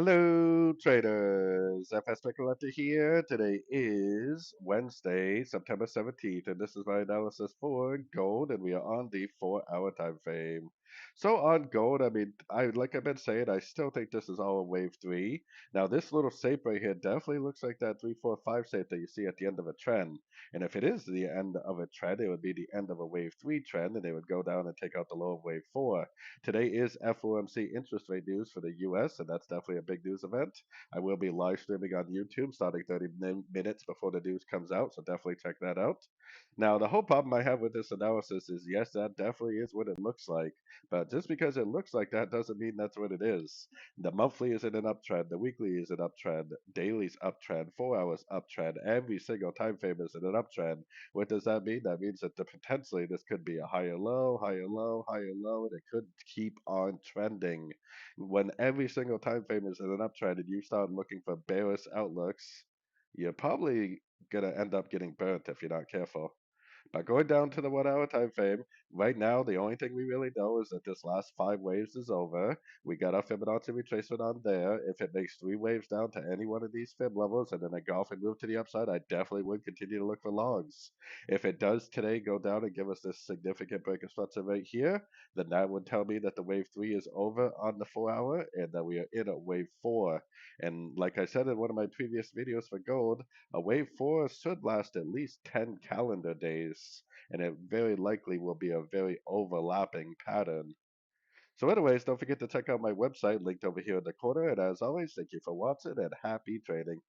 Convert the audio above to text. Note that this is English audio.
Hello, traders. FX Pip Collector here. Today is Wednesday, September 17th, and this is my analysis for gold, and we are on the 4-hour time frame. So on gold, like I've been saying, I still think this is all a wave three. Now, this little shape right here definitely looks like that 3-4-5 shape that you see at the end of a trend. And if it is the end of a trend, it would be the end of a wave three trend, and it would go down and take out the low of wave four. Today is FOMC interest rate news for the US, and that's definitely a big news event. I will be live streaming on YouTube starting 30 minutes before the news comes out, so definitely check that out. Now, the whole problem I have with this analysis is yes, that definitely is what it looks like, but just because it looks like that doesn't mean that's what it is. The monthly is in an uptrend, the weekly is an uptrend, daily's uptrend, 4 hours uptrend, every single time frame is in an uptrend. What does that mean? That means that potentially this could be a higher low, higher low, higher low, and it could keep on trending. When every single time frame is in an uptrend and you start looking for bearish outlooks, you're probably gonna end up getting burnt if you're not careful. But going down to the 1 hour time frame, right now the only thing we really know is that this last 5 waves is over. We got our Fibonacci retracement on there. If it makes 3 waves down to any one of these fib levels and then a golf and move to the upside, I definitely would continue to look for longs. If it does today go down and give us this significant break of structure right here, then that would tell me that the wave three is over on the 4 hour and that we are in a wave four. And like I said in one of my previous videos for gold, a wave four should last at least 10 calendar days, and it very likely will be a very overlapping pattern. So, anyways, don't forget to check out my website linked over here in the corner. And as always, thank you for watching and happy trading.